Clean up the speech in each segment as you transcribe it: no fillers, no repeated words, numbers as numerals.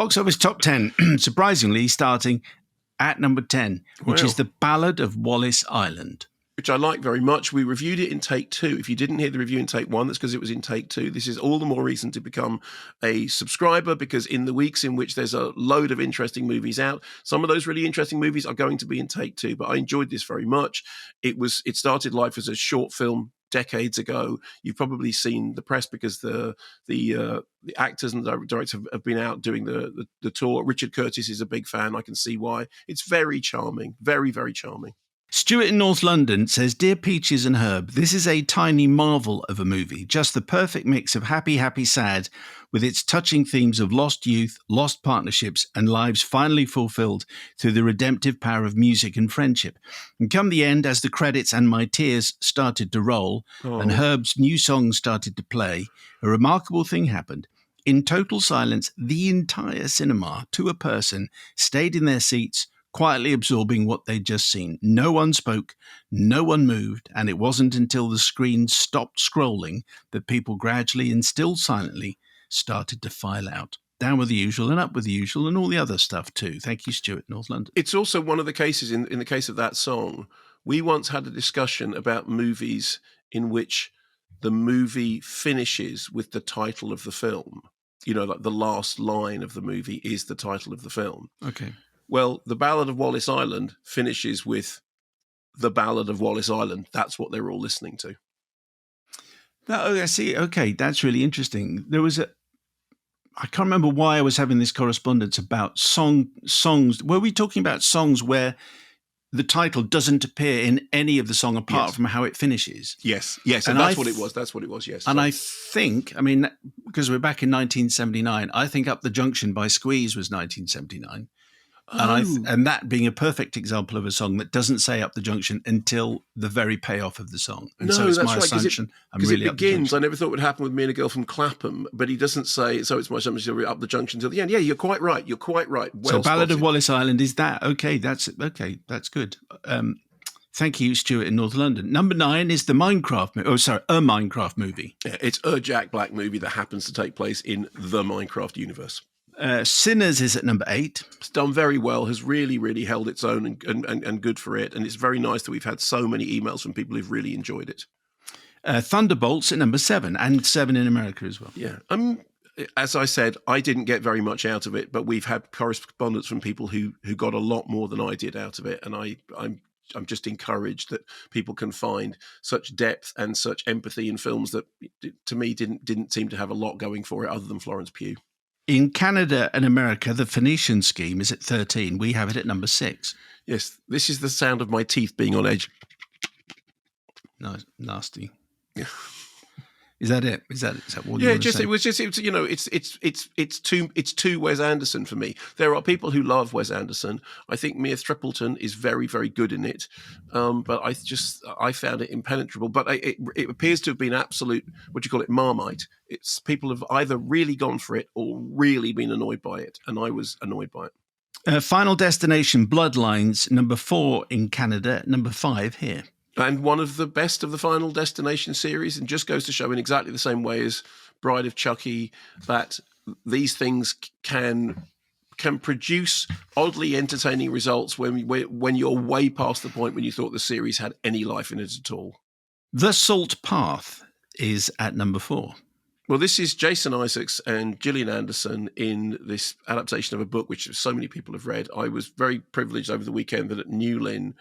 box office top 10, surprisingly, starting at number 10, which is The Ballad of Wallace Island. Which I like very much. We reviewed it in take 2. If you didn't hear the review in take 1, that's because it was in take 2. This is all the more reason to become a subscriber, because in the weeks in which there's a load of interesting movies out, some of those really interesting movies are going to be in take 2. But I enjoyed this very much. It started life as a short film decades ago. You've probably seen the press because the actors and the directors have been out doing the tour. Richard Curtis is a big fan. I can see why. It's very charming. Very, very charming. Stuart in North London says, Dear Peaches and Herb, this is a tiny marvel of a movie, just the perfect mix of happy, happy, sad, with its touching themes of lost youth, lost partnerships, and lives finally fulfilled through the redemptive power of music and friendship. And come the end, as the credits and my tears started to roll, and Herb's new song started to play, a remarkable thing happened. In total silence, the entire cinema, to a person, stayed in their seats, quietly absorbing what they'd just seen. No one spoke, no one moved, and it wasn't until the screen stopped scrolling that people gradually and still silently started to file out. Down with the usual and up with the usual and all the other stuff too. Thank you, Stuart, North London. It's also one of the cases, in the case of that song, we once had a discussion about movies in which the movie finishes with the title of the film. You know, like the last line of the movie is the title of the film. Okay. Well, The Ballad of Wallace Island finishes with The Ballad of Wallace Island. That's what they're all listening to. I see. Okay, that's really interesting. I can't remember why I was having this correspondence about songs. Were we talking about songs where the title doesn't appear in any of the song apart from how it finishes? Yes, and that's what it was. That's what it was, yes. And I think, because we're back in 1979, I think Up the Junction by Squeeze was 1979. And that being a perfect example of a song that doesn't say Up the Junction until the very payoff of the song. And so it's my assumption. Because it begins, I never thought it would happen with Me and a Girl from Clapham, but he doesn't say, so it's my assumption Up the Junction until the end. Yeah, you're quite right. Well, so Ballad of Wallace Island is that. Okay, that's good. Thank you, Stuart in North London. Number 9 is the Minecraft movie. A Minecraft movie. Yeah, it's a Jack Black movie that happens to take place in the Minecraft universe. Sinners is at number 8. It's done very well, has really, really held its own and good for it. And it's very nice that we've had so many emails from people who've really enjoyed it. Thunderbolts at number 7, and 7 in America as well. Yeah. As I said, I didn't get very much out of it, but we've had correspondence from people who got a lot more than I did out of it. And I'm just encouraged that people can find such depth and such empathy in films that, to me, didn't seem to have a lot going for it other than Florence Pugh. In Canada and America, the Phoenician Scheme is at 13. We have it at number 6. Yes, this is the sound of my teeth being on edge. No, nasty. Yeah. Is that it? Is that what you want to say? It's too Wes Anderson for me. There are people who love Wes Anderson. I think Mia Thrippleton is very, very good in it, but I found it impenetrable. But it appears to have been absolute, Marmite. It's people have either really gone for it or really been annoyed by it, and I was annoyed by it. Final Destination, Bloodlines, number 4 in Canada, number 5 here. And one of the best of the Final Destination series, and just goes to show in exactly the same way as Bride of Chucky that these things can produce oddly entertaining results when you're way past the point when you thought the series had any life in it at all. The Salt Path is at number 4. Well, this is Jason Isaacs and Gillian Anderson in this adaptation of a book which so many people have read. I was very privileged over the weekend that at Newlyn,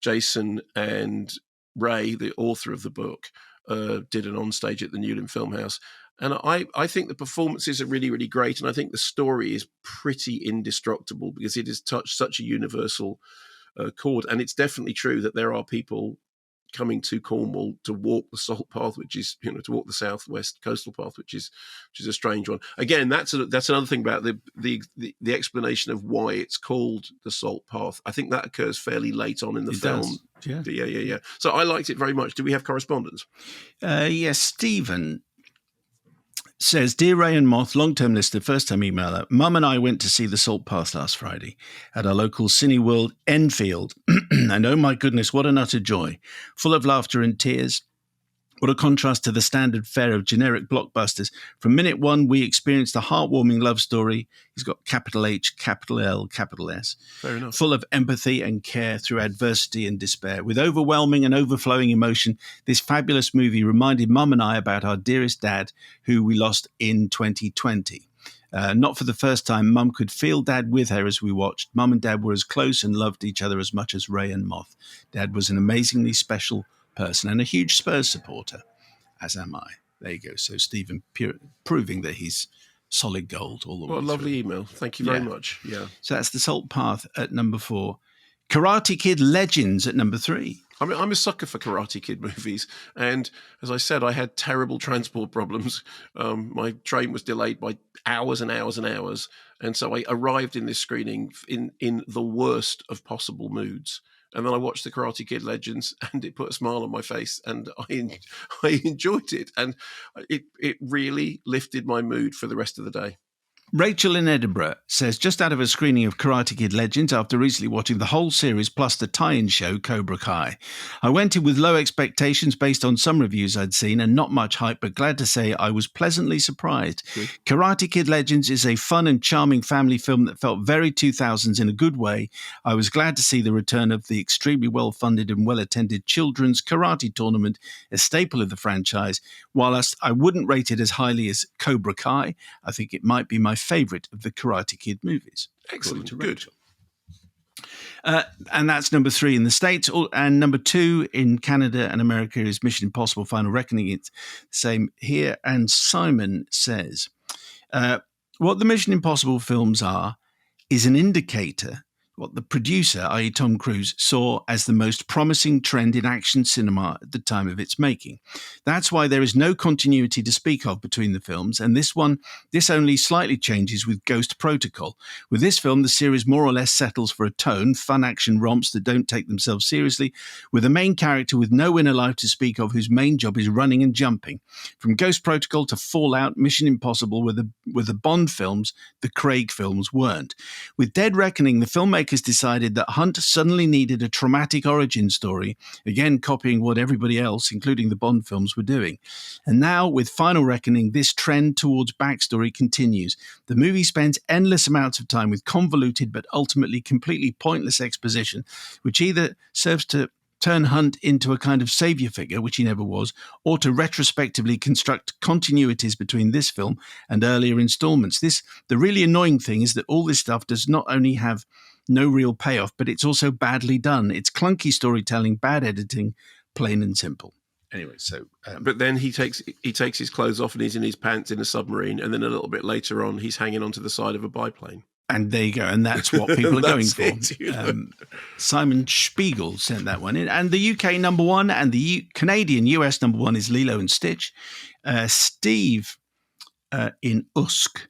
Jason and Ray, the author of the book, did an onstage at the Newlyn Filmhouse. And I think the performances are really, really great. And I think the story is pretty indestructible because it has touched such a universal chord. And it's definitely true that there are people coming to Cornwall to walk the Salt Path, which is, to walk the southwest coastal path, which is a strange one. Again, that's another thing about the explanation of why it's called the Salt Path. I think that occurs fairly late on in the film. Does. Yeah. So I liked it very much. Do we have correspondence? Yes, Stephen says, Dear Ray and Moth, long-term listener, first-time emailer, Mum and I went to see The Salt Path last Friday at our local Cineworld Enfield. And oh my goodness, what an utter joy. Full of laughter and tears. What a contrast to the standard fare of generic blockbusters. From minute one, we experienced a heartwarming love story. He's got capital H, capital L, capital S. Fair enough. Full of empathy and care through adversity and despair. With overwhelming and overflowing emotion, this fabulous movie reminded Mum and I about our dearest dad, who we lost in 2020. Not for the first time, Mum could feel Dad with her as we watched. Mum and Dad were as close and loved each other as much as Ray and Moth. Dad was an amazingly special person and a huge Spurs supporter, as am I. There you go. So Stephen proving that he's solid gold all the way What a lovely through. email. Thank you very much. Yeah. So that's The Salt Path at number 4. Karate Kid Legends at number 3. I mean, I'm a sucker for Karate Kid movies. And as I said, I had terrible transport problems. My train was delayed by hours and hours and hours. And so I arrived in this screening in the worst of possible moods. And then I watched the Karate Kid Legends, and it put a smile on my face, and I enjoyed it. And it really lifted my mood for the rest of the day. Rachel in Edinburgh says, just out of a screening of Karate Kid Legends after recently watching the whole series plus the tie-in show Cobra Kai. I went in with low expectations based on some reviews I'd seen and not much hype, but glad to say I was pleasantly surprised. Good. Karate Kid Legends is a fun and charming family film that felt very 2000s in a good way. I was glad to see the return of the extremely well-funded and well-attended children's karate tournament, a staple of the franchise. Whilst I wouldn't rate it as highly as Cobra Kai, I think it might be my favourite of the Karate Kid movies. Excellent. Good. And that's number 3 in the States. And number 2 in Canada and America is Mission Impossible Final Reckoning. It's the same here. And Simon says, what the Mission Impossible films are is an indicator what the producer, i.e. Tom Cruise, saw as the most promising trend in action cinema at the time of its making. That's why there is no continuity to speak of between the films, and this only slightly changes with Ghost Protocol. With this film, the series more or less settles for a tone, fun action romps that don't take themselves seriously, with a main character with no inner life to speak of whose main job is running and jumping. From Ghost Protocol to Fallout, Mission Impossible were the Bond films, the Craig films weren't. With Dead Reckoning, the filmmakers decided that Hunt suddenly needed a traumatic origin story, again copying what everybody else, including the Bond films, were doing. And now, with Final Reckoning, this trend towards backstory continues. The movie spends endless amounts of time with convoluted but ultimately completely pointless exposition, which either serves to turn Hunt into a kind of savior figure, which he never was, or to retrospectively construct continuities between this film and earlier installments. The really annoying thing is that all this stuff does not only have no real payoff, but it's also badly done. It's clunky storytelling, bad editing, plain and simple. Anyway, so... but then he takes his clothes off and he's in his pants in a submarine, and then a little bit later on, he's hanging onto the side of a biplane. And there you go. And that's what people are going for. It, Simon Spiegel sent that one in. And the UK number 1 and the Canadian US number 1 is Lilo and Stitch. Steve in Usk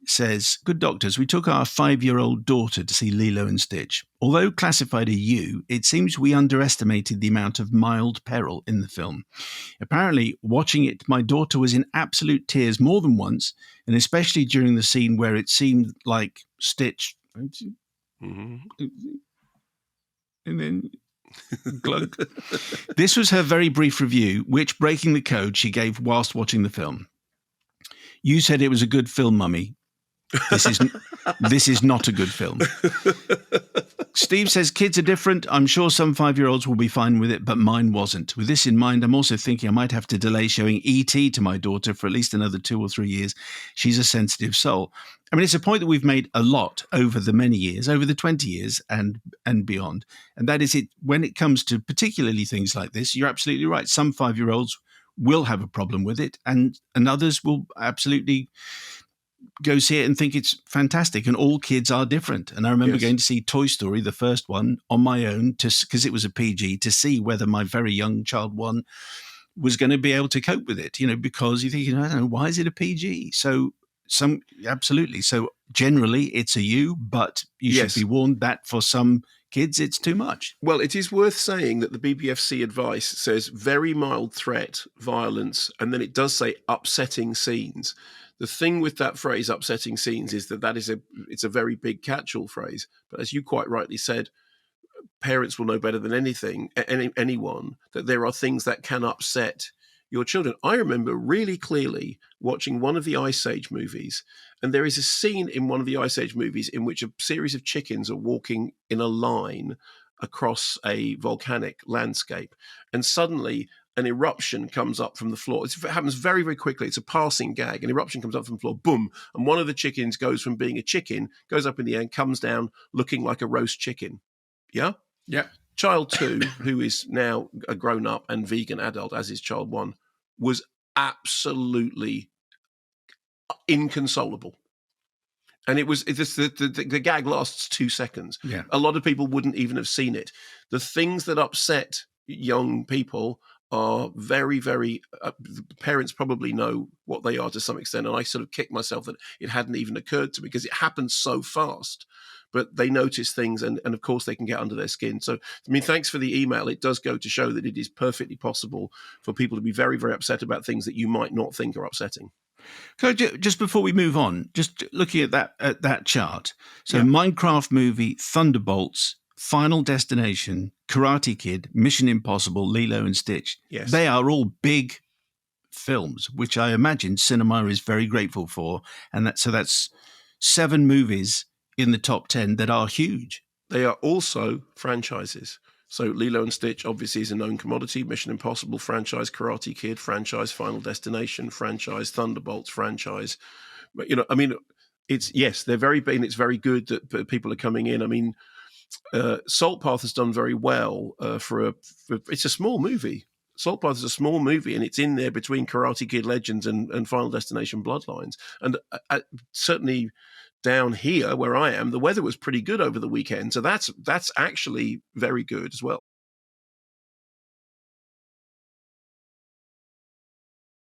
says, good doctors, we took our 5-year-old daughter to see Lilo and Stitch. Although classified a U, it seems we underestimated the amount of mild peril in the film. Apparently, watching it, my daughter was in absolute tears more than once, and especially during the scene where it seemed like Stitch... mm-hmm. And then... glug. This was her very brief review, which, breaking the code, she gave whilst watching the film. You said it was a good film, Mummy. This is not a good film. Steve says kids are different. I'm sure some 5-year-olds will be fine with it, but mine wasn't. With this in mind, I'm also thinking I might have to delay showing E.T. to my daughter for at least another 2 or 3 years. She's a sensitive soul. I mean, it's a point that we've made a lot over the many years, over the 20 years and beyond. And that is it. When it comes to particularly things like this, you're absolutely right. Some 5-year-olds will have a problem with it, and others will absolutely go see it and think it's fantastic. And all kids are different. And I remember going to see Toy Story, the first one, on my own, because it was a PG, to see whether my very young child one was going to be able to cope with it, because you think, I don't know, why is it a PG? So absolutely. So generally it's a U, but you should be warned that for some kids, it's too much. Well, it is worth saying that the BBFC advice says very mild threat, violence, and then it does say upsetting scenes. The thing with that phrase, upsetting scenes, is that it's a very big catch-all phrase. But as you quite rightly said, parents will know better than anyone that there are things that can upset your children. I remember really clearly watching one of the Ice Age movies, and there is a scene in one of the Ice Age movies in which a series of chickens are walking in a line across a volcanic landscape, and suddenly an eruption comes up from the floor. It happens very, very quickly. It's a passing gag. An eruption comes up from the floor, boom, and one of the chickens goes from being a chicken, goes up in the air, and comes down looking like a roast chicken. Yeah? Yeah. Child 2, who is now a grown-up and vegan adult, as is child 1, was absolutely inconsolable. And the gag lasts 2 seconds. Yeah. A lot of people wouldn't even have seen it. The things that upset young people are very, very, parents probably know what they are to some extent. And I sort of kicked myself that it hadn't even occurred to me, because it happens so fast. But they notice things, and of course they can get under their skin. So, I mean, thanks for the email. It does go to show that it is perfectly possible for people to be very, very upset about things that you might not think are upsetting. Just before we move on, just looking at that chart. So Yeah. Minecraft movie, Thunderbolts, Final Destination, Karate Kid, Mission Impossible, Lilo and Stitch. Yes. They are all big films, which I imagine cinema is very grateful for. And that's 7 movies in the top 10 that are huge. They are also franchises. So Lilo and Stitch obviously is a known commodity. Mission Impossible franchise, Karate Kid franchise, Final Destination franchise, Thunderbolts franchise. But, you know, I mean, they're very big, and it's very good that people are coming in. I mean, Saltpath has done very well it's a small movie. Saltpath is a small movie, and it's in there between Karate Kid Legends and Final Destination Bloodlines. And certainly down here where I am, the weather was pretty good over the weekend. So that's actually very good as well.